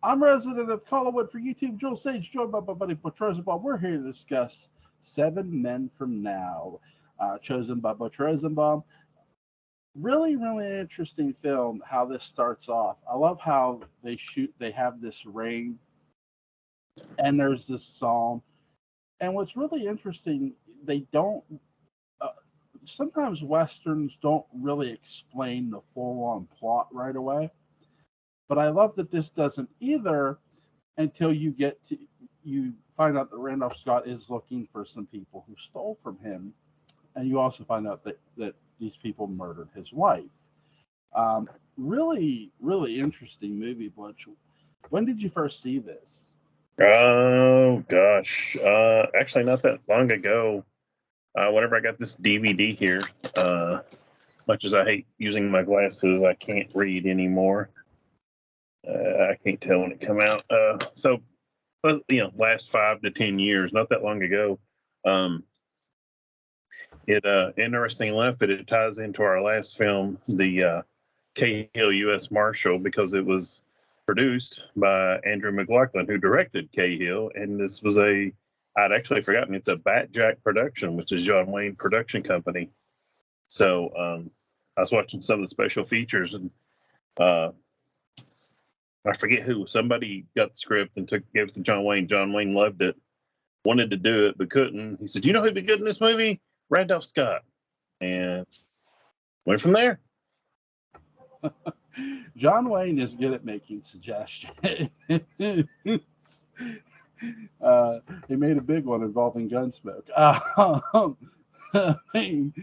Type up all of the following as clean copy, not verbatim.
I'm resident of Collinwood for YouTube. Joel Sage, joined by my buddy Butch Rosenbalm. We're here to discuss Seven Men from Now, chosen by Butch Rosenbalm. Really, really interesting film. How this starts off. I love how they shoot. They have this ring, and there's this song. And what's really interesting, they don't. Uh, Sometimes westerns don't really explain the full-on plot right away. But I love that this doesn't either until you find out that Randolph Scott is looking for some people who stole from him, and you also find out that these people murdered his wife. Really, really interesting movie, Butch. When did you first see this? Oh gosh, actually not that long ago. Whenever I got this DVD here, as much as I hate using my glasses, I can't read anymore. I can't tell when it come out. But last 5 to 10 years, not that long ago. Um, it interesting enough that it ties into our last film, the Cahill U.S. Marshal, because it was produced by Andrew McLaughlin, who directed Cahill, and this was I'd actually forgotten, it's a Bat Jack production, which is John Wayne production company. So I was watching some of the special features, and uh, I forget who, somebody got the script and gave it to John Wayne. John Wayne loved it, wanted to do it, but couldn't. He said, "You know who'd be good in this movie? Randolph Scott." And went from there. John Wayne is good at making suggestions. He made a big one involving Gunsmoke. I mean,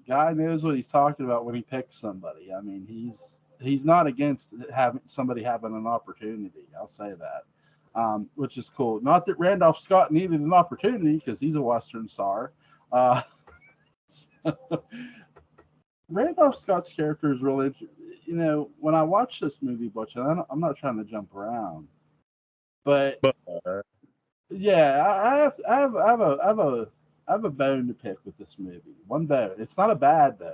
guy knows what he's talking about when he picks somebody. I mean, he's not against having somebody having an opportunity. I'll say that, which is cool. Not that Randolph Scott needed an opportunity because he's a Western star. Uh, Randolph Scott's character is really, when I watch this movie, Butch, and I'm not trying to jump around, but But yeah, I have a bone to pick with this movie. One bone. It's not a bad bone.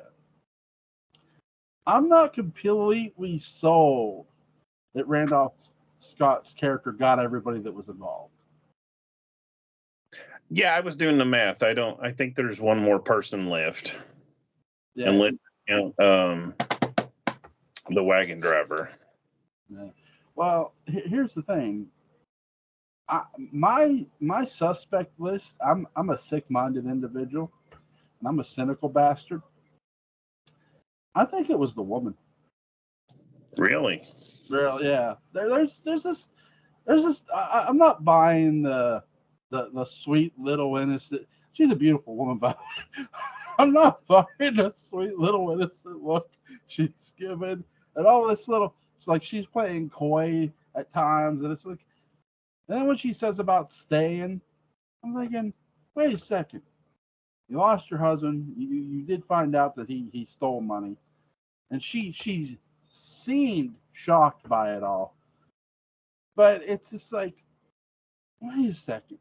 I'm not completely sold that Randolph Scott's character got everybody that was involved. yeah, I was doing the math. I think there's one more person left, Yeah, unless the wagon driver. yeah. Well, here's the thing. My suspect list. I'm a sick-minded individual, and I'm a cynical bastard. I think it was the woman. Really? Real, yeah. There's this. I'm not buying the sweet little innocent. She's a beautiful woman, but I'm not buying the sweet little innocent look she's given, and all this little. It's like she's playing coy at times, and it's like. And then when she says about staying, I'm thinking, wait a second. You lost your husband. You did find out that he stole money, and she seemed shocked by it all. But it's just like, wait a second.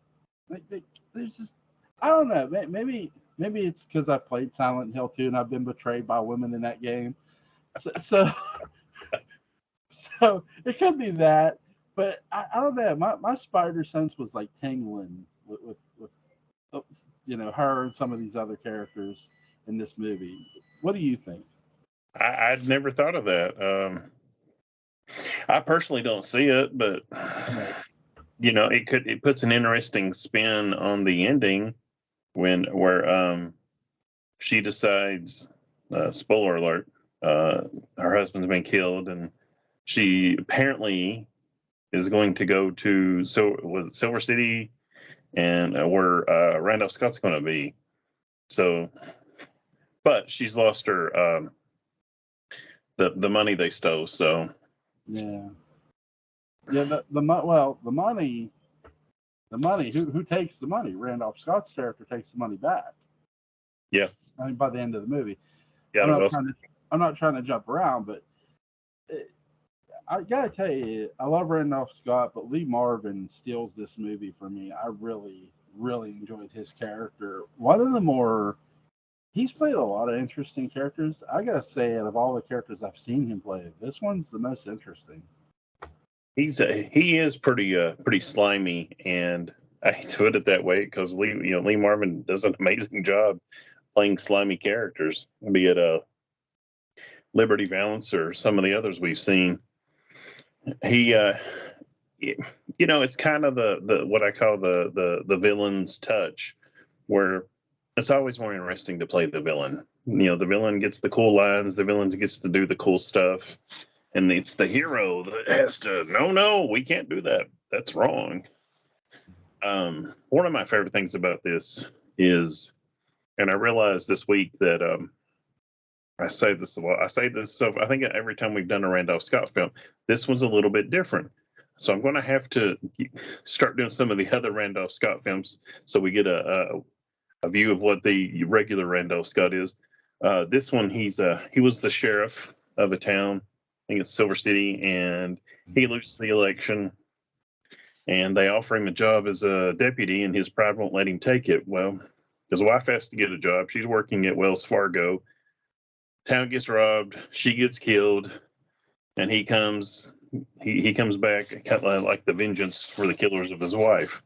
There's just I don't know. Maybe it's because I played Silent Hill 2 and I've been betrayed by women in that game. So so it could be that. But I don't know. My spider sense was like tingling her and some of these other characters in this movie. What do you think? I'd never thought of that. I personally don't see it, but Right. it puts an interesting spin on the ending where she decides, spoiler alert, her husband's been killed, and she apparently is going to go to Silver City, and where Randolph Scott's going to be. So, but she's lost her the money they stole. So Yeah. Yeah. The money. Who takes the money? Randolph Scott's character takes the money back. yeah, I mean, by the end of the movie, yeah, I'm not well, trying to I'm not trying to jump around, but it, I gotta tell you, I love Randolph Scott, but Lee Marvin steals this movie for me. I really, really enjoyed his character. One of the more he's played a lot of interesting characters. I gotta say, out of all the characters I've seen him play, this one's the most interesting. He is pretty slimy, and I hate to put it that way because Lee Marvin does an amazing job playing slimy characters, be it Liberty Valance or some of the others we've seen. He it's kind of the what I call the villain's touch, where it's always more interesting to play the villain. The villain gets the cool lines, the villain gets to do the cool stuff, and it's the hero that has to no, we can't do that. That's wrong. One of my favorite things about this is, and I realized this week that I say this a lot. I say this so I think every time we've done a Randolph Scott film, this one's a little bit different. So I'm going to have to start doing some of the other Randolph Scott films so we get a view of what the regular Randolph Scott is. This one, he was the sheriff of a town, I think it's Silver City, and he loses the election, and they offer him a job as a deputy, and his pride won't let him take it. Well, his wife has to get a job. She's working at Wells Fargo. Town gets robbed. She gets killed, and he comes back kind of like the vengeance for the killers of his wife.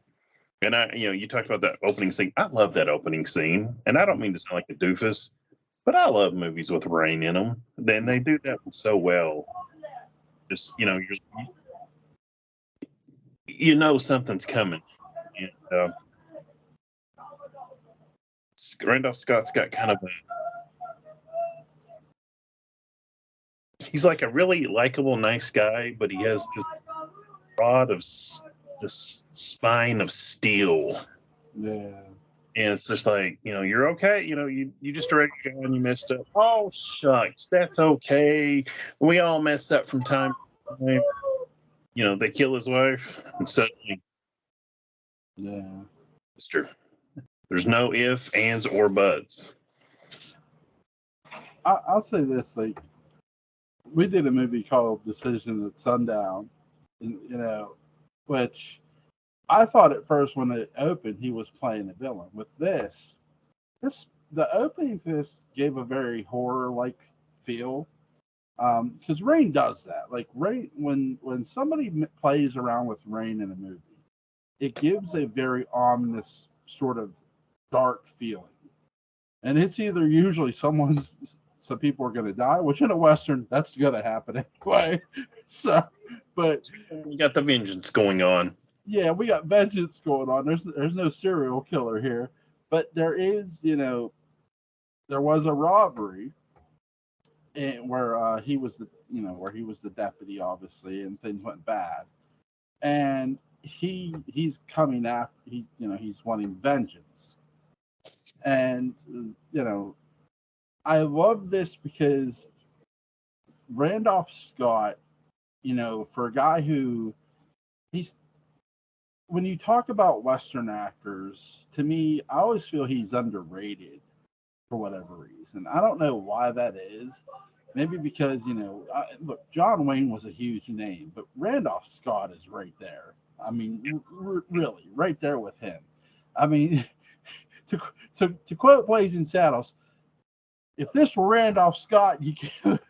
And you talked about that opening scene. I love that opening scene, and I don't mean to sound like a doofus, but I love movies with rain in them. Then they do that so well. Just something's coming. And Randolph Scott's got kind of he's like a really likable, nice guy, but he has this spine of steel. Yeah. And it's just like, you're okay. You just directed a guy and you messed up. Oh, shucks. That's okay. We all mess up from time to time. They kill his wife and suddenly. Yeah. It's true. There's no ifs, ands, or buts. I'll say this, like, we did a movie called Decision at Sundown, which I thought at first when it opened he was playing a villain. With this the opening to this gave a very horror-like feel, because Rain does that. Like Rain, when somebody plays around with rain in a movie, it gives a very ominous sort of dark feeling, and it's either usually some people are going to die, which in a Western, that's going to happen anyway. So, but we got the vengeance going on. Yeah, we got vengeance going on. There's no serial killer here, but there is, there was a robbery, and where he was the deputy, obviously, and things went bad, and he's coming after he's wanting vengeance, and I love this because Randolph Scott, for a guy who when you talk about Western actors, to me, I always feel he's underrated for whatever reason. I don't know why that is. Maybe because, look, John Wayne was a huge name, but Randolph Scott is right there. I mean, really, right there with him. I mean, to quote Blazing Saddles, if this were Randolph Scott, you can't.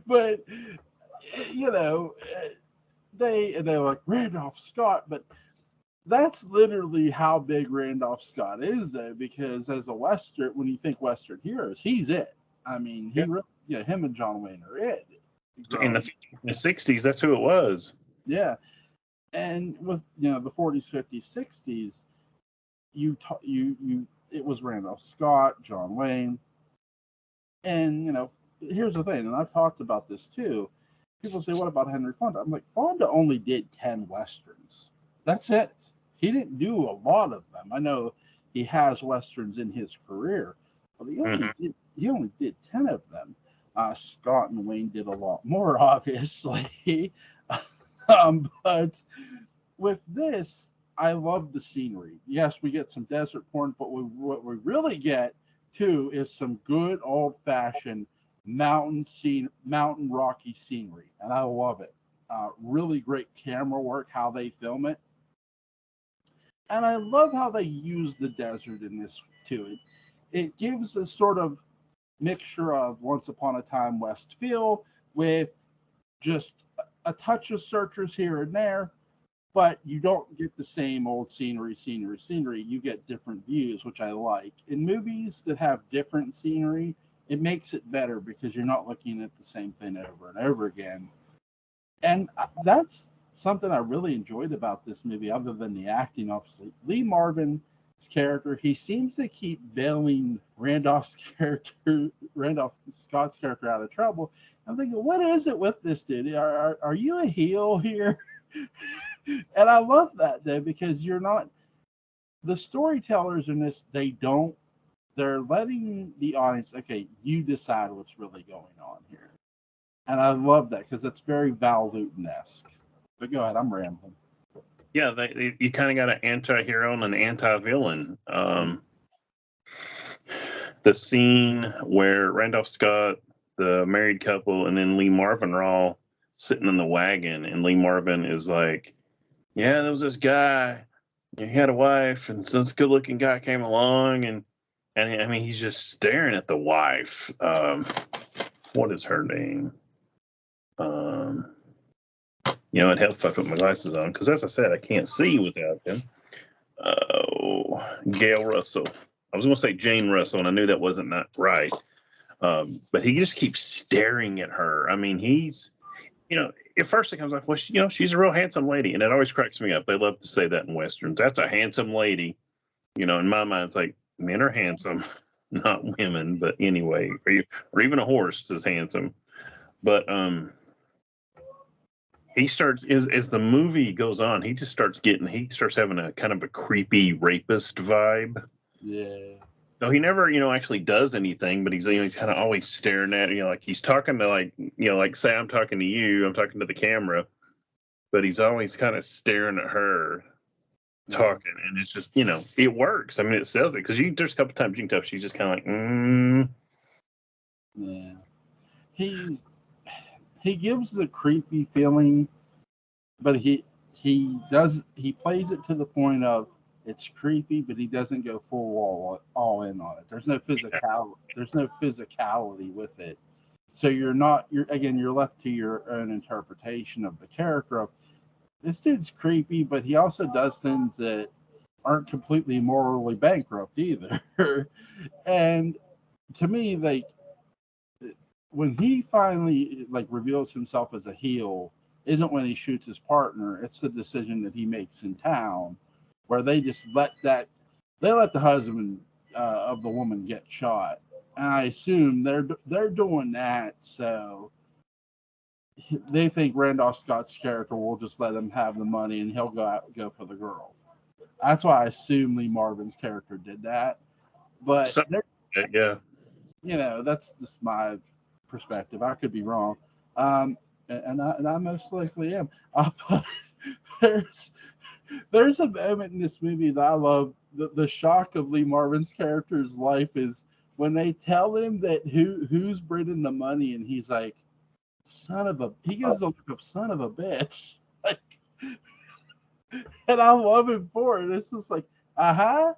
but they're like Randolph Scott, but that's literally how big Randolph Scott is, though, because as a Western, when you think Western heroes, he's it. I mean, him and John Wayne are it. In the 50s and 60s, that's who it was. Yeah, and with the 40s, 50s, 60s, it was Randolph Scott, John Wayne, and here's the thing, and I've talked about this too. People say, what about Henry Fonda? I'm like, Fonda only did 10 Westerns. That's it. He didn't do a lot of them. I know he has Westerns in his career, but he only did 10 of them. Scott and Wayne did a lot more, obviously. But with this, I love the scenery. Yes, we get some desert porn, but what we really get, too, is some good old-fashioned mountain rocky scenery, and I love it. Really great camera work, how they film it, and I love how they use the desert in this too. It gives a sort of mixture of Once Upon a Time West feel with just a touch of searchers here and there, but you don't get the same old scenery. You get different views, which I like. In movies that have different scenery, it makes it better because you're not looking at the same thing over and over again. And that's something I really enjoyed about this movie, other than the acting, obviously. Lee Marvin's character, he seems to keep bailing Randolph Scott's character out of trouble. I'm thinking, what is it with this dude? Are you a heel here? And I love that, though, because you're not, the storytellers in this, they're letting the audience, okay, you decide what's really going on here. And I love that because that's very Val Lewton-esque. But go ahead, I'm rambling. Yeah, you kind of got an anti-hero and an anti-villain. The scene where Randolph Scott, the married couple, and then Lee Marvin are all sitting in the wagon, and Lee Marvin is like, yeah, there was this guy, he had a wife, and this good-looking guy came along, and I mean, he's just staring at the wife. What is her name? It helps if I put my glasses on, because as I said, I can't see without them. Gail Russell. I was going to say Jane Russell, and I knew that wasn't not right. But he just keeps staring at her. I mean, he's, at first it comes off, well, she's a real handsome lady, and it always cracks me up. They love to say that in Westerns. That's a handsome lady. In my mind, it's like, men are handsome, not women. But anyway, or even a horse is handsome. But he starts, as the movie goes on, he starts having a kind of a creepy rapist vibe. Yeah. Though he never, actually does anything, but he's kind of always staring at, like he's talking to, like say I'm talking to you, I'm talking to the camera, but he's always kind of staring at her, talking, and it's just, it works. I mean, it sells it, because there's a couple times you can tell she's just kind of like, Yeah. He gives the creepy feeling, but he plays it to the point of it's creepy, but he doesn't go full all in on it. There's no physicality with it. So you're left to your own interpretation of the character of this dude's creepy, but he also does things that aren't completely morally bankrupt either. And to me, like, when he finally reveals himself as a heel, isn't when he shoots his partner. It's the decision that he makes in town, where they just let the husband of the woman get shot, and I assume they're doing that so they think Randolph Scott's character will just let him have the money and he'll go for the girl. That's why I assume Lee Marvin's character did that. But yeah, that's just my perspective. I could be wrong, and I most likely am. But there's a moment in this movie that I love. The shock of Lee Marvin's character's life is when they tell him that who's bringing the money, and he's like, he gives the look of son of a bitch. Like, and I love him for it. It's just like, I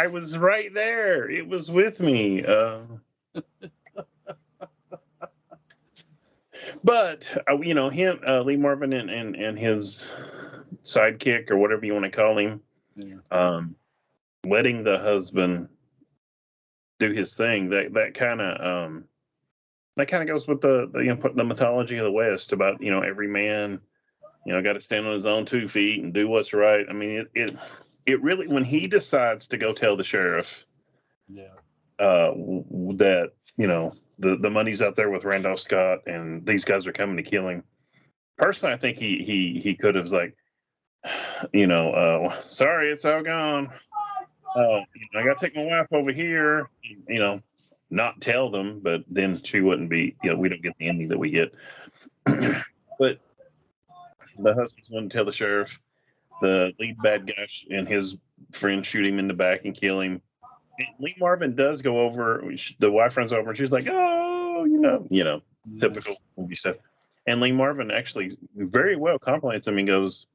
was right there. It was with me. But him, Lee Marvin, and his sidekick, or whatever you want to call him, letting the husband do his thing. That kind of goes with the mythology of the West about every man got to stand on his own 2 feet and do what's right. I mean, it really, when he decides to go tell the sheriff, that the money's out there with Randolph Scott and these guys are coming to kill him. Personally, I think he could have like, sorry, it's all gone. I got to take my wife over here. Not tell them, but then she wouldn't be. We don't get the ending that we get. But the husband's wanting to tell the sheriff. The lead bad guy and his friends shoot him in the back and kill him. And Lee Marvin does go over. The wife runs over and she's like, "Oh, typical movie stuff." And Lee Marvin actually very well compliments him and goes,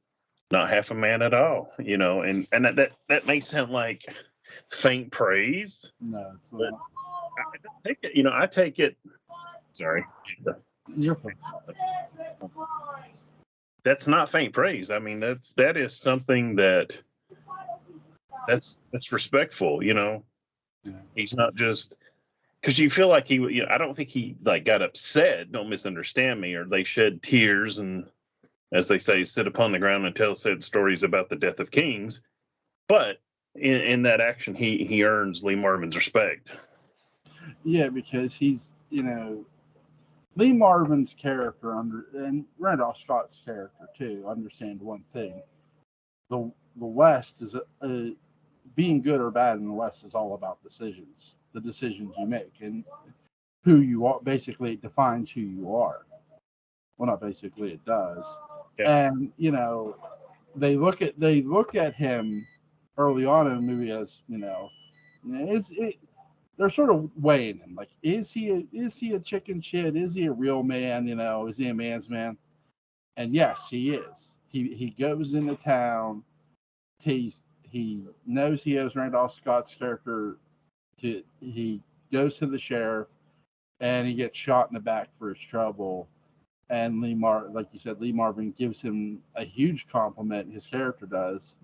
"Not half a man at all," And that may sound like faint praise. No, it's not. I take it. I take it. Sorry. You're That's not faint praise. I mean, that is something that's respectful. You know, yeah. he's not just because you feel like he. You know, I don't think he like got upset. Don't misunderstand me. Or they shed tears and, as they say, sit upon the ground and tell sad stories about the death of kings. But in that action, he earns Lee Marvin's respect. Yeah, because he's, Lee Marvin's character and Randolph Scott's character too understand one thing: the West is being good or bad in the West is all about decisions, the decisions you make, and who you are. Basically, it defines who you are. Well, not basically, it does. Yeah. And they look at him early on in the movie as they're sort of weighing him, like, is he a chicken shit? Is he a real man? Is he a man's man? And yes, he is. He goes into town. He knows he owes Randolph Scott's character he goes to the sheriff, and he gets shot in the back for his trouble. And like you said, Lee Marvin gives him a huge compliment. His character does,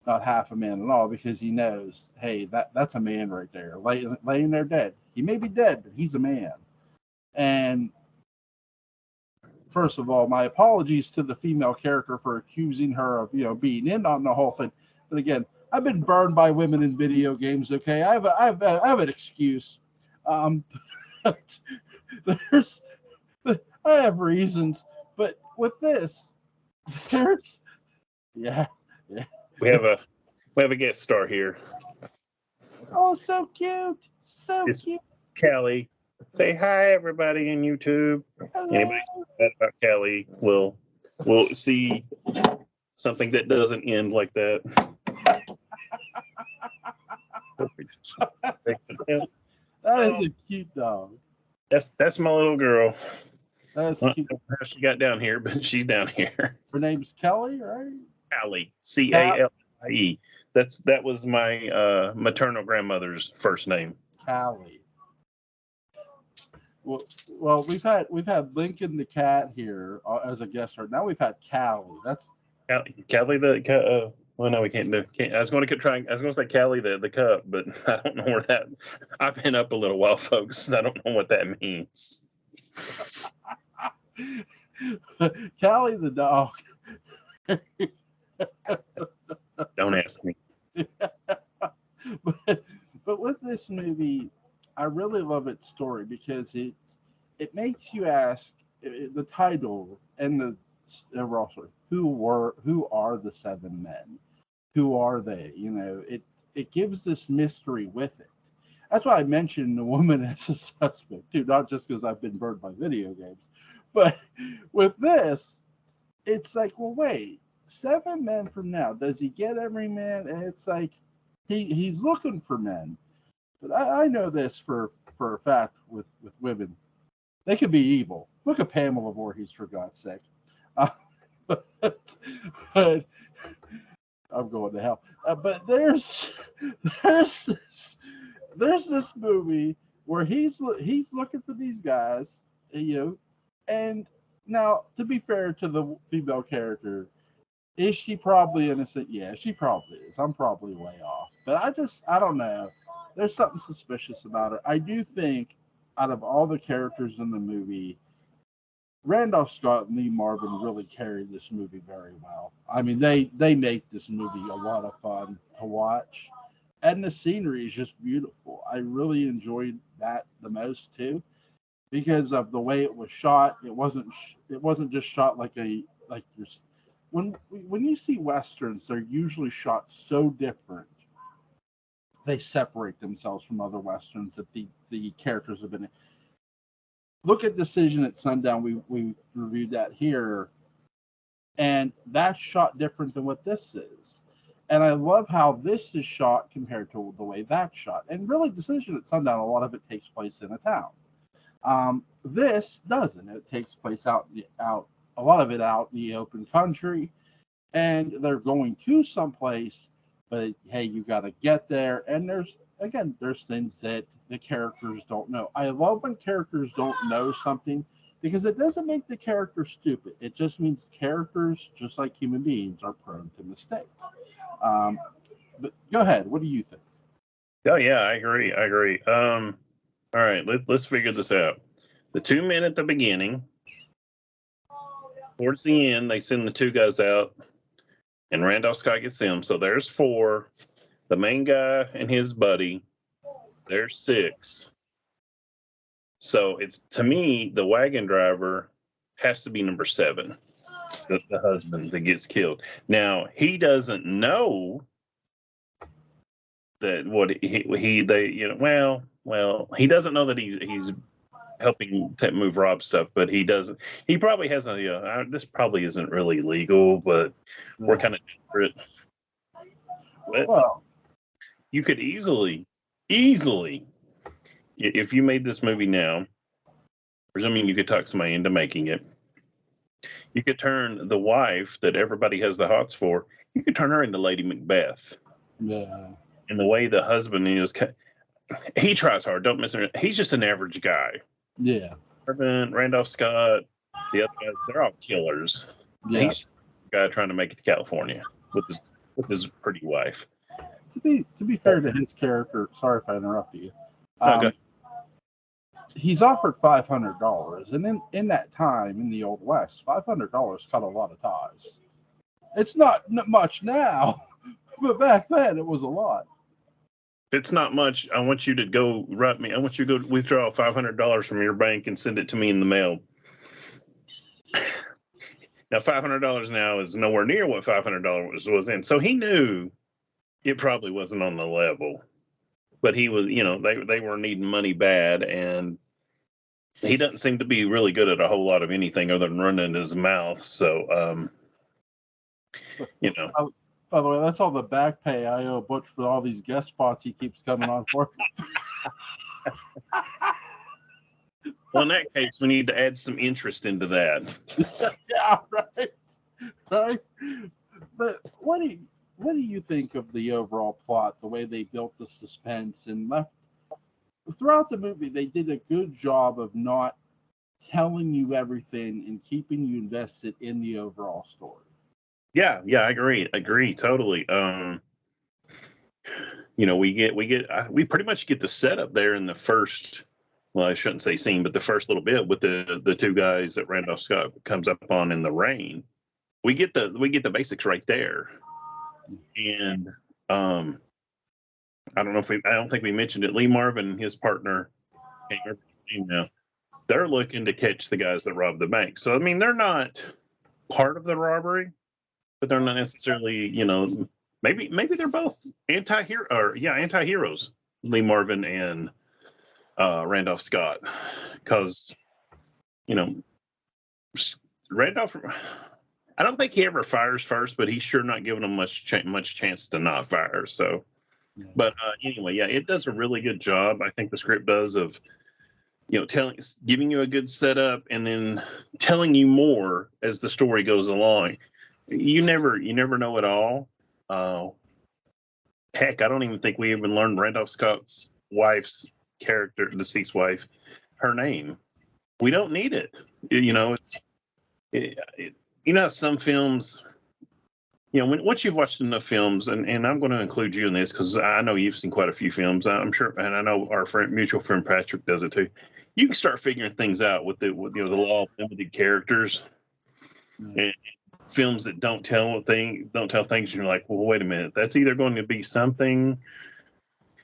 not half a man at all, because he knows, hey, that's a man right there, laying there dead. He may be dead, but he's a man. And first of all, my apologies to the female character for accusing her of being in on the whole thing. But again, I've been burned by women in video games. Okay, I have an excuse. But I have reasons. But with this, there's yeah. We have a guest star here. Oh, so cute, It's cute. Callie. Say hi, everybody in YouTube. Hello. Anybody mad about Callie will see something that doesn't end like that. That is a cute dog. That's my little girl. That's I cute. don't know how she got down here, but she's down here. Her name's Kelly, right? Callie, Callie. That was my maternal grandmother's first name. Callie. Well, we've had Lincoln the cat here as a guest star. Now we've had Callie. That's Callie well, no, we can't do. I was going to say Callie the cup, but I don't know where that. I've been up a little while, folks. I don't know what that means. Callie the dog. Don't ask me. But with this movie, I really love its story because it makes you ask the title and the roster, who are the seven men? Who are they? It gives this mystery with it. That's why I mentioned the woman as a suspect too, not just because I've been burned by video games, but with this, it's like, well, wait, 7 men from now, does he get every man? And it's like he's looking for men. But I know this for a fact with women. They could be evil. Look at Pamela Voorhees, for God's sake. But I'm going to hell. But there's this movie where he's looking for these guys, and now, to be fair to the female character, is she probably innocent? Yeah, she probably is. I'm probably way off. But I don't know. There's something suspicious about her. I do think out of all the characters in the movie, Randolph Scott and Lee Marvin really carried this movie very well. I mean, they make this movie a lot of fun to watch. And the scenery is just beautiful. I really enjoyed that the most too, because of the way it was shot. It wasn't just shot like when you see westerns, they're usually shot so different. They separate themselves from other westerns that the characters have been in. Look at Decision at Sundown. We reviewed that here, and that's shot different than what this is. And I love how this is shot compared to the way that's shot. And really, Decision at Sundown, a lot of it takes place in a town. This doesn't. It takes place out a lot of it out in the open country, and they're going to someplace. But hey, you got to get there, and there's things that the characters don't know. I love when characters don't know something, because it doesn't make the character stupid. It just means characters, just like human beings, are prone to mistake. Um, but go ahead. What do you think? Oh yeah, I agree. I agree. All right, let's figure this out. The 2 men at the beginning, towards the end, they send the two guys out, and Randolph Scott gets them. So there's four. The main guy and his buddy, there's six. So it's, to me, the wagon driver has to be number seven, the husband that gets killed. Now he doesn't know that what he they well he doesn't know that he's helping move Rob stuff, but he doesn't. He probably has a this probably isn't really legal, but we're kind of desperate. But Well, you could easily, if you made this movie now, presuming you could talk somebody into making it, you could turn the wife that everybody has the hots for, you could turn her into Lady Macbeth. yeah. And the way the husband is, he tries hard. Don't misunderstand. He's just an average guy. Yeah. Randolph Scott, the other guys, they're all killers. Yeah. He's just a guy trying to make it to California with his pretty wife. To be fair to his character, sorry if I interrupted you. Okay. He's offered $500, and in that time in the Old West, $500 cut a lot of ties. It's not much now, but back then it was a lot. If it's not much, I want you to go write me. I want you to go withdraw $500 from your bank and send it to me in the mail. Now, $500 now is nowhere near what $500 was then. So he knew it probably wasn't on the level, but he was, they were needing money bad, and he doesn't seem to be really good at a whole lot of anything other than running his mouth. So, By the way, that's all the back pay I owe Butch for all these guest spots he keeps coming on for. Well, in that case, we need to add some interest into that. Yeah, right. But what do you think of the overall plot, the way they built the suspense and left throughout the movie? They did a good job of not telling you everything and keeping you invested in the overall story. Yeah, I agree totally. We pretty much get the setup there in the first. Well, I shouldn't say scene, but the first little bit with the two guys that Randolph Scott comes up on in the rain. We get the basics right there, and I don't think we mentioned it. Lee Marvin and his partner, can't remember his name now, they're looking to catch the guys that robbed the bank. So I mean, they're not part of the robbery, but they're not necessarily, maybe they're both anti-heroes, Lee Marvin and Randolph Scott, because Randolph, I don't think he ever fires first, but he's sure not giving them much chance to not fire. So, yeah. But anyway, yeah, it does a really good job. I think the script does of giving you a good setup and then telling you more as the story goes along. You never know it all. Heck, I don't even think we even learned Randolph Scott's wife's character, deceased wife, her name. We don't need it. Some films, once you've watched enough films, and I'm going to include you in this because I know you've seen quite a few films, I'm sure, and I know our mutual friend Patrick does it too. You can start figuring things out with the law of limited characters. And films that don't tell things, and you're like, well, wait a minute, that's either going to be something.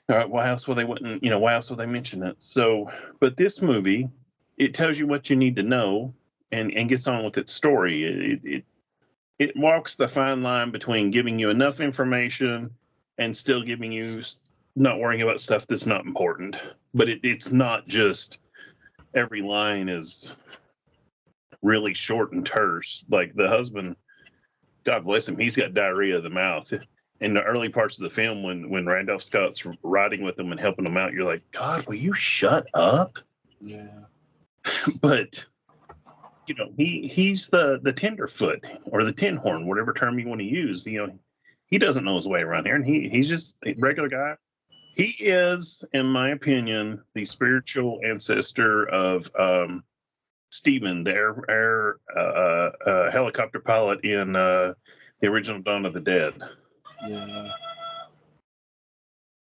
All right, why else would they mention it? So, but this movie, it tells you what you need to know and gets on with its story. It walks the fine line between giving you enough information and still giving you not worrying about stuff that's not important. But it's not just every line is really short and terse. Like the husband, God bless him, he's got diarrhea of the mouth. In the early parts of the film, when Randolph Scott's riding with him and helping him out, you're like, God, will you shut up? Yeah. But he's the tenderfoot or the tin horn, whatever term you want to use. He doesn't know his way around here, and he's just a regular guy. He is, in my opinion, the spiritual ancestor of Steedman, the air helicopter pilot in the original Dawn of the Dead. Yeah.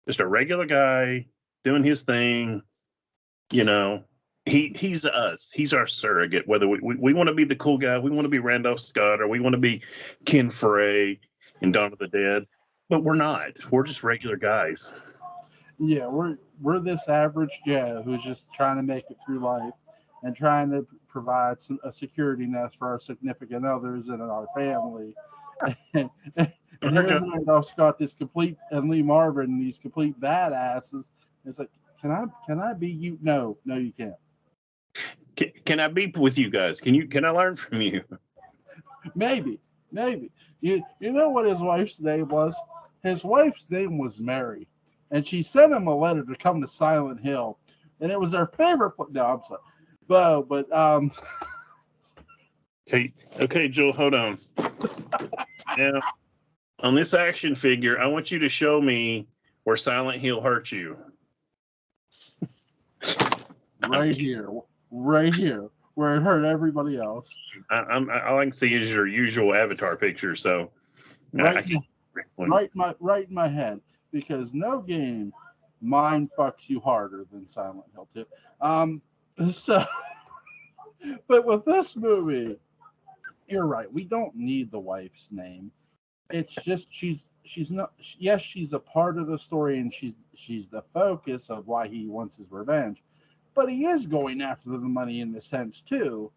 Just a regular guy doing his thing. You know, he's us. He's our surrogate. Whether we want to be the cool guy, we want to be Randolph Scott, or we want to be Ken Foray in Dawn of the Dead, but we're not. We're just regular guys. Yeah, we're this average Joe who's just trying to make it through life and trying to provide a security nest for our significant others and our family. And here's Randolph Scott, this complete, and Lee Marvin, these complete badasses. It's like, can I be you? No, you can't. Can I be with you guys? Can I learn from you? Maybe. You know what his wife's name was? His wife's name was Mary, and she sent him a letter to come to Silent Hill, and it was their favorite. No, I'm sorry, but Okay, Joel, hold on. Now, on this action figure, I want you to show me where Silent Hill hurt you. Right here, where it hurt everybody else. All I can see is your usual avatar picture. So right in my head, because no game mind fucks you harder than Silent Hill 2. So, but with this movie, you're right. We don't need the wife's name. It's just she's not. Yes, she's a part of the story, and she's the focus of why he wants his revenge. But he is going after the money in the sense too.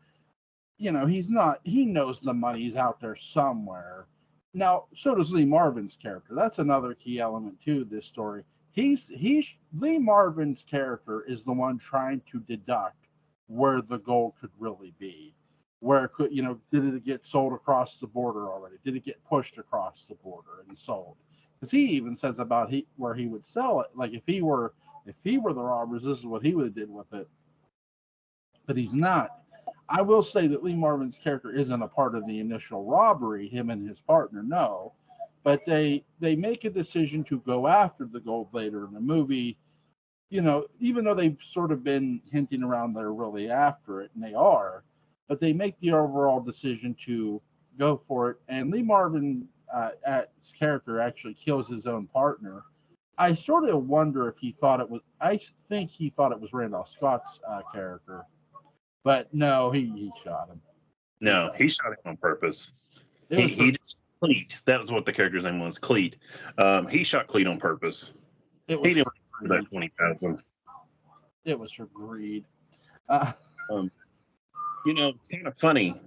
You know, he's not. He knows the money's out there somewhere. Now, so does Lee Marvin's character. That's another key element to this story. He's Lee Marvin's character is the one trying to deduct where the gold could really be. Where it could, did it get sold across the border already? Did it get pushed across the border and sold? Because he even says about where he would sell it. Like if he were the robbers, this is what he would have did with it. But he's not. I will say that Lee Marvin's character isn't a part of the initial robbery, him and his partner, no. But they make a decision to go after the gold later in the movie. Even though they've sort of been hinting around they're really after it, and they are. But they make the overall decision to go for it. And Lee Marvin's character actually kills his own partner. I sort of wonder if he thought it was. I think he thought it was Randolph Scott's character, but no, he shot him. No, he shot him on purpose. He just Cleet. That was what the character's name was, Cleet. He shot Cleet on purpose. He didn't for that 20,000. It was for greed. It's kind of funny.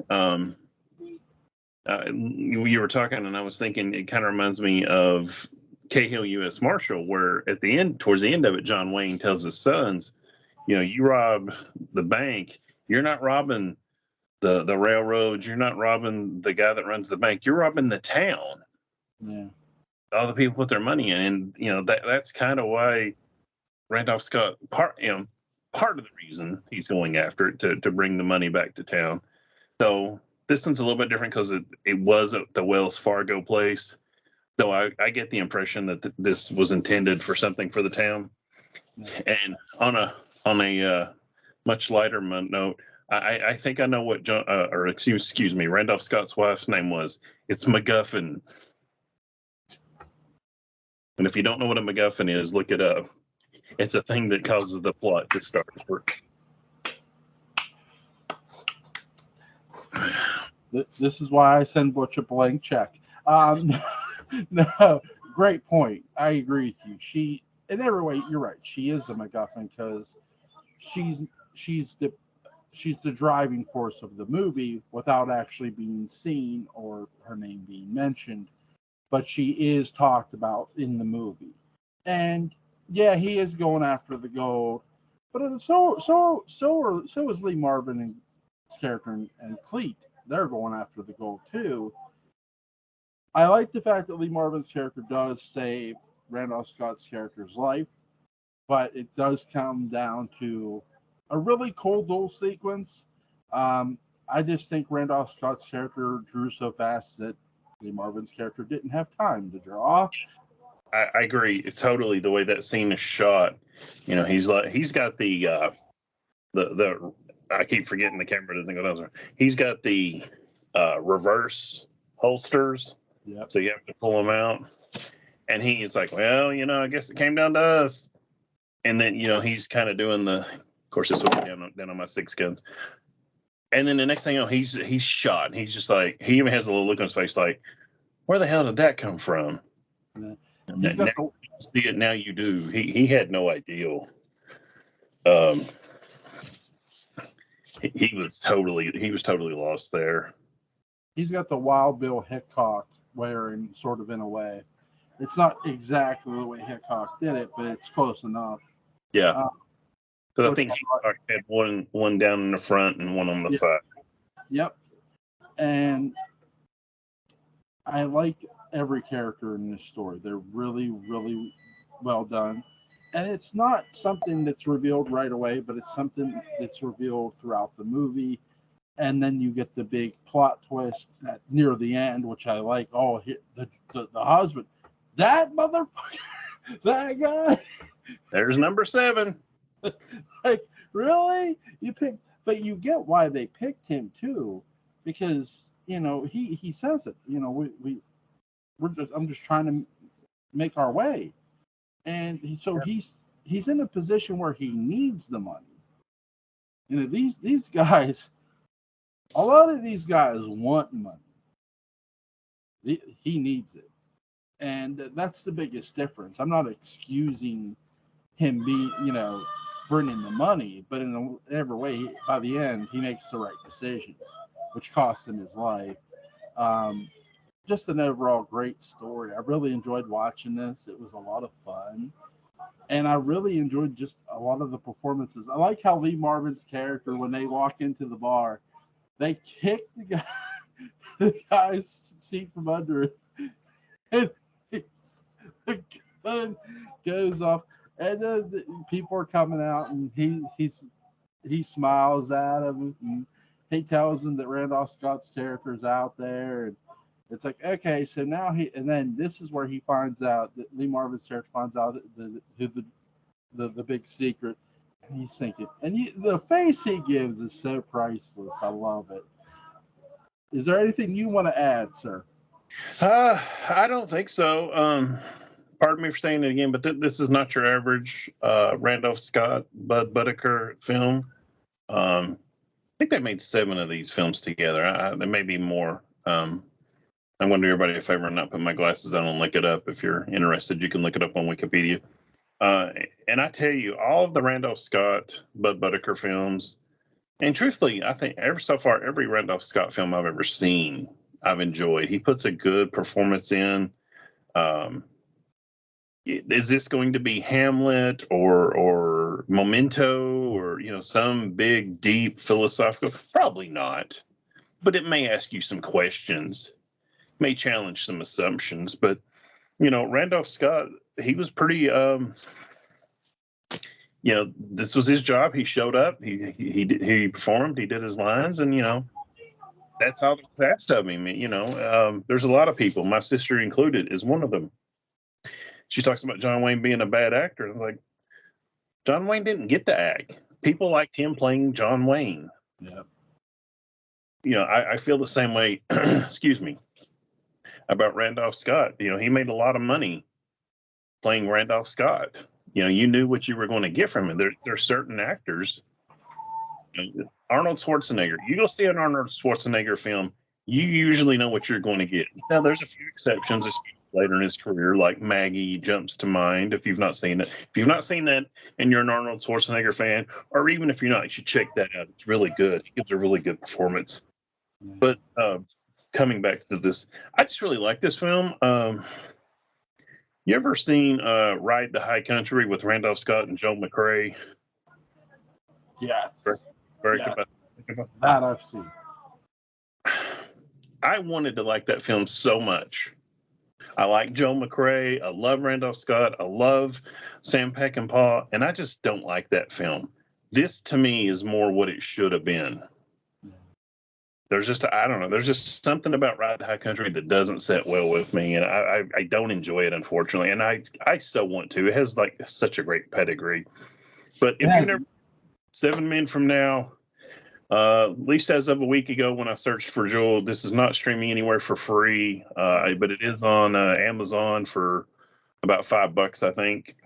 You were talking, and I was thinking it kind of reminds me of Cahill U.S. Marshal, where towards the end of it, John Wayne tells his sons, you rob the bank, you're not robbing the railroads, you're not robbing the guy that runs the bank, you're robbing the town. Yeah. All the people put their money in, and that's kind of why Randolph Scott part of the reason he's going after it to bring the money back to town. So this one's a little bit different because it was at the Wells Fargo place. Though I get the impression that this was intended for something for the town. Yeah. And on a much lighter note, I think I know what excuse me, Randolph Scott's wife's name was. It's MacGuffin. And if you don't know what a MacGuffin is, look it up. It's a thing that causes the plot to start. This is why I send Butch a blank check. No, great point. I agree with you. She, in every way, you're right. She is a MacGuffin because she's the driving force of the movie without actually being seen or her name being mentioned. But she is talked about in the movie, and yeah, he is going after the gold. But so is Lee Marvin and his character and Cleet. They're going after the gold too. I like the fact that Lee Marvin's character does save Randolph Scott's character's life, but it does come down to a really cool duel sequence. I just think Randolph Scott's character drew so fast that Lee Marvin's character didn't have time to draw. I agree. It's totally the way that scene is shot. He's got the I keep forgetting the camera doesn't go down. He's got the reverse holsters, Yep. so you have to pull them out. And he's like, well, I guess it came down to us. And then, he's kind of doing of course, this will be down on my 6 guns. And then the next thing you know, he's shot. And he's just like, he even has a little look on his face like, where the hell did that come from? Yeah. Now you see it, now you do. He had no idea. He was totally lost there. He's got the Wild Bill Hickok wearing, sort of, in a way. It's not exactly the way Hickok did it, but it's close enough. Yeah. So I think Hickok had one down in the front and one on the side. Yep. And I like every character in this story. They're really, really well done. And it's not something that's revealed right away, but it's something that's revealed throughout the movie. And then you get the big plot twist near the end, which I like. Oh, the husband, that motherfucker, that guy. There's number 7. Like, really? But you get why they picked him too, because he says it. I'm just trying to make our way, and he's in a position where he needs the money. These guys, a lot of these guys want money. He needs it, and that's the biggest difference. I'm not excusing him bringing the money, but in every way, by the end, he makes the right decision, which cost him his life. Just an overall great story. I really enjoyed watching this. It was a lot of fun. And I really enjoyed just a lot of the performances. I like how Lee Marvin's character, when they walk into the bar, they kick the guy's seat from under it. And the gun goes off. And the people are coming out, and he smiles at him, and he tells them that Randolph Scott's character is out there, and it's like, okay, so now and then this is where he finds out that Lee Marvin's character finds out the big secret, and he's thinking, and the face he gives is so priceless. I love it. Is there anything you want to add, sir? I don't think so. Pardon me for saying it again, but this is not your average Randolph Scott, Bud Whitaker film. I think they made 7 of these films together. There may be more. I'm going to do everybody a favor and not put my glasses on and look it up. If you're interested, you can look it up on Wikipedia. And I tell you, all of the Randolph Scott, Bud Whitaker films, and truthfully, I think every Randolph Scott film I've ever seen, I've enjoyed. He puts a good performance in. Is this going to be Hamlet or Memento or some big deep philosophical? Probably not, but it may ask you some questions, may challenge some assumptions. But Randolph Scott, he was pretty this was his job. He showed up, he performed, he did his lines, and that's all that was asked of him. There's a lot of people, my sister included, is one of them. She talks about John Wayne being a bad actor. I'm like, John Wayne didn't get the act. People liked him playing John Wayne. Yeah. I feel the same way, excuse me, about Randolph Scott. He made a lot of money playing Randolph Scott. You knew what you were going to get from him. There's certain actors. Arnold Schwarzenegger. You go see an Arnold Schwarzenegger film, you usually know what you're going to get. Now, there's a few exceptions, especially later in his career, like Maggie jumps to mind. If you've not seen it, and you're an Arnold Schwarzenegger fan, or even if you're not, you should check that out. It's really good. He gives a really good performance. Yeah. But coming back to this, I just really like this film. You ever seen Ride the High Country with Randolph Scott and Joe McCrea? Yes. Very yeah. Good. That I've seen. I wanted to like that film so much. I like Joe McCrea. I love Randolph Scott. I love Sam Peckinpah. And I just don't like that film. This, to me, is more what it should have been. There's just, I don't know, there's just something about Ride the High Country that doesn't sit well with me. And I don't enjoy it, unfortunately. And I still want to. It has like such a great pedigree. But if you've never, 7 Men from Now, At least as of a week ago when I searched for Jewel, this is not streaming anywhere for free, but it is on Amazon for about $5, I think.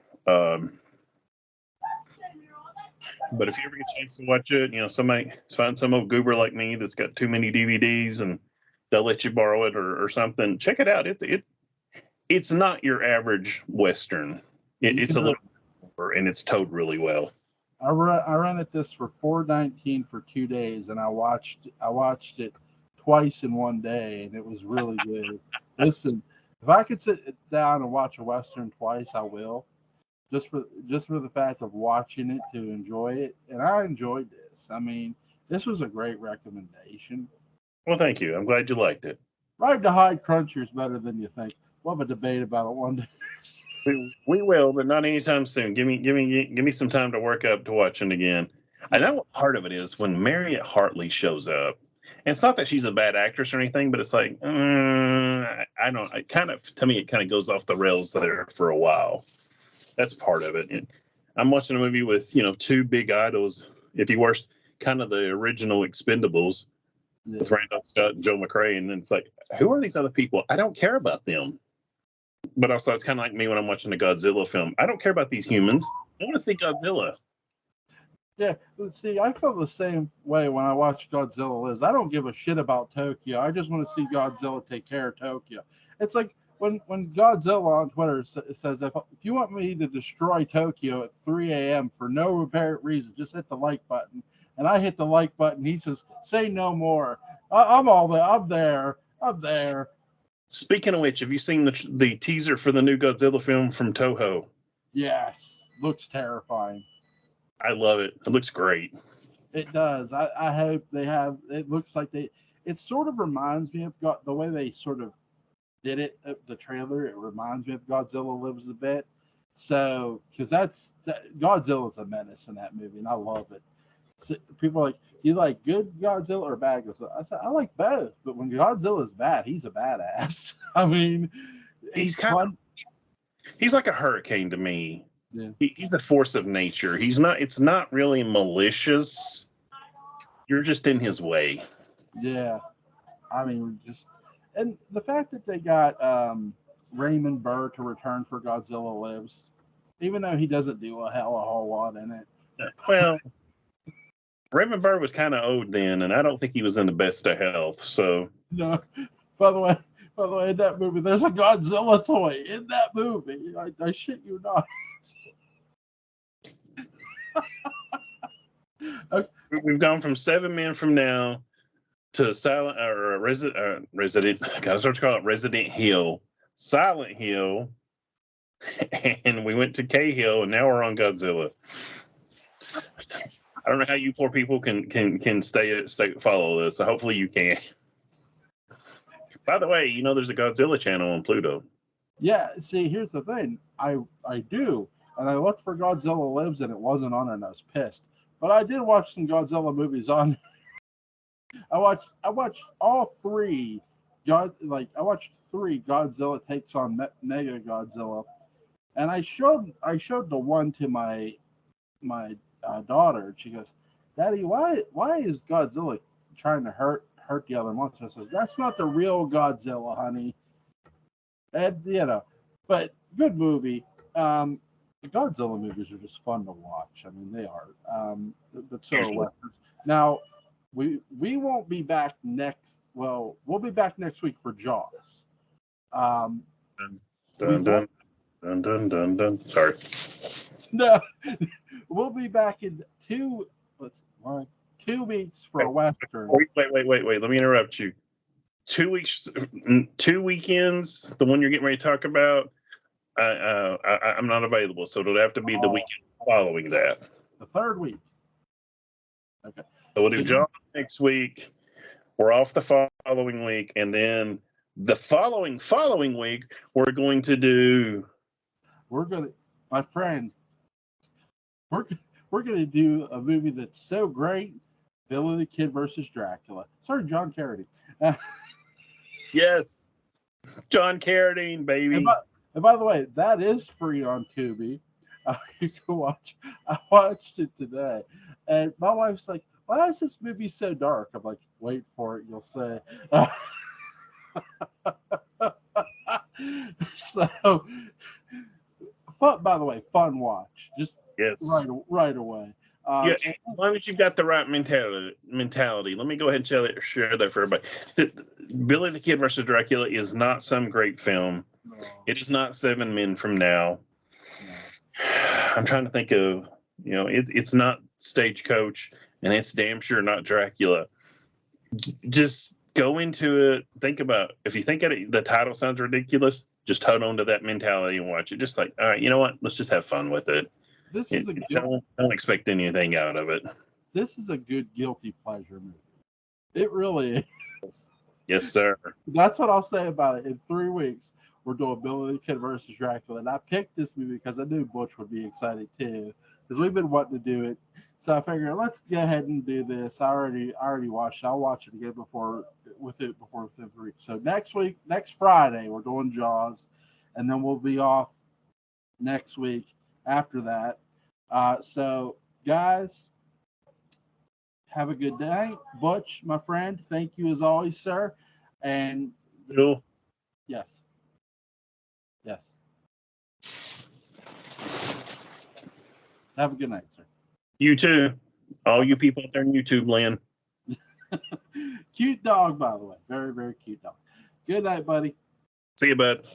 But if you ever get a chance to watch it, somebody find some old goober like me that's got too many DVDs and they'll let you borrow it or something. Check it out. It's not your average Western. It's a little more, and it's towed really well. I rented this for $4.19 for 2 days, and I watched it twice in one day, and it was really good. Listen, if I could sit down and watch a Western twice, I will. Just for the fact of watching it to enjoy it, and I enjoyed this. I mean, this was a great recommendation. Well, thank you. I'm glad you liked it. Ride the High Cruncher is better than you think. We'll have a debate about it one day. We will, but not anytime soon. Give me some time to work up to watching again. I know what part of it is when Marriott Hartley shows up. And it's not that she's a bad actress or anything, but it's like I don't. To me, it kind of goes off the rails there for a while. That's part of it. I'm watching a movie with two big idols. If you watch kind of the original Expendables with Randolph Scott and Joe McRae, and then it's like, who are these other people? I don't care about them. But also, it's kind of like me when I'm watching a Godzilla film. I don't care about these humans. I want to see Godzilla. Yeah, see, I feel the same way when I watch Godzilla Lives. I don't give a shit about Tokyo. I just want to see Godzilla take care of Tokyo. It's like when Godzilla on Twitter says, if you want me to destroy Tokyo at 3 a.m. for no apparent reason, just hit the like button. And I hit the like button. He says, say no more. I'm all there. I'm there. Speaking of which, have you seen the teaser for the new Godzilla film from Toho? Yes. Looks terrifying. I love it. It looks great. It does. I hope they have. It looks like it sort of reminds me of the way they sort of did it, the trailer. It reminds me of Godzilla Lives a bit. So, because Godzilla's a menace in that movie, and I love it. So people are like, you like good Godzilla or bad Godzilla? I said, I like both, but when Godzilla's bad, he's a badass. I mean, he's like a hurricane to me. Yeah. He's a force of nature. It's not really malicious. You're just in his way. Yeah. I mean, and the fact that they got Raymond Burr to return for Godzilla Lives, even though he doesn't do a whole lot in it. Well, Raymond Burr was kind of old then, and I don't think he was in the best of health. So no. By the way, in that movie, there's a Godzilla toy in that movie. I shit you not. Okay. We've gone from 7 Men from Now to Silent or Resident. Gotta start to call it Resident Hill, Silent Hill, and we went to K Hill, and now we're on Godzilla. I don't know how you poor people can stay follow this. So hopefully you can. By the way, there's a Godzilla channel on Pluto. Yeah. See, here's the thing. I do, and I looked for Godzilla Lives, and it wasn't on, and I was pissed. But I did watch some Godzilla movies on. I watched all three. I watched 3 Godzilla takes on Mega Godzilla, and I showed the one to my daughter. She goes, "Daddy, why is Godzilla trying to hurt the other monster?" I says, "That's not the real Godzilla, honey." And but good movie. The Godzilla movies are just fun to watch. I mean, they are. But so are westerns. Now, we won't be back next. Well, we'll be back next week for Jaws. Dun, dun, dun, dun, dun. Sorry. No, we'll be back in 2 weeks for a western. Wait. Let me interrupt you. 2 weeks, 2 weekends. The one you're getting ready to talk about. I'm not available, so it'll have to be the weekend following that. The 3rd week. Okay. So we'll do Jaws next week. We're off the following week, and then the following week we're going to do. My friend. We're gonna do a movie that's so great, Billy the Kid versus Dracula. Sorry, John Carradine. Yes, John Carradine, baby. And by the way, that is free on Tubi. You can watch. I watched it today, and my wife's like, why is this movie so dark? I'm like, wait for it, you'll say. So, fun. By the way, fun watch. Just Yes. right away. Yeah, as long as you've got the right mentality. Let me go ahead and share that for everybody. Billy the Kid versus Dracula is not some great film. No, It is not Seven Men from Now. no. I'm trying to think of, it's not Stagecoach, and it's damn sure not Dracula. Just go into it. Think about, if you think the title sounds ridiculous, just hold on to that mentality and watch it. Just like, all right, you know what? Let's just have fun with it. This is a good. Don't expect anything out of it. This is a good guilty pleasure movie. It really is. Yes, sir. That's what I'll say about it. In 3 weeks, we're doing Billy the Kid versus Dracula, and I picked this movie because I knew Butch would be excited too, because we've been wanting to do it. So I figured let's go ahead and do this. I already watched it. I'll watch it again before within 3 weeks. So next Friday, we're doing Jaws, and then we'll be off next week after that. So guys, have a good day. Butch, my friend, thank you as always, sir. And Cool. yes. Have a good night, sir. You too. All you people out there on YouTube land. Cute dog, by the way. Very, very cute dog. Good night, buddy. See you, bud.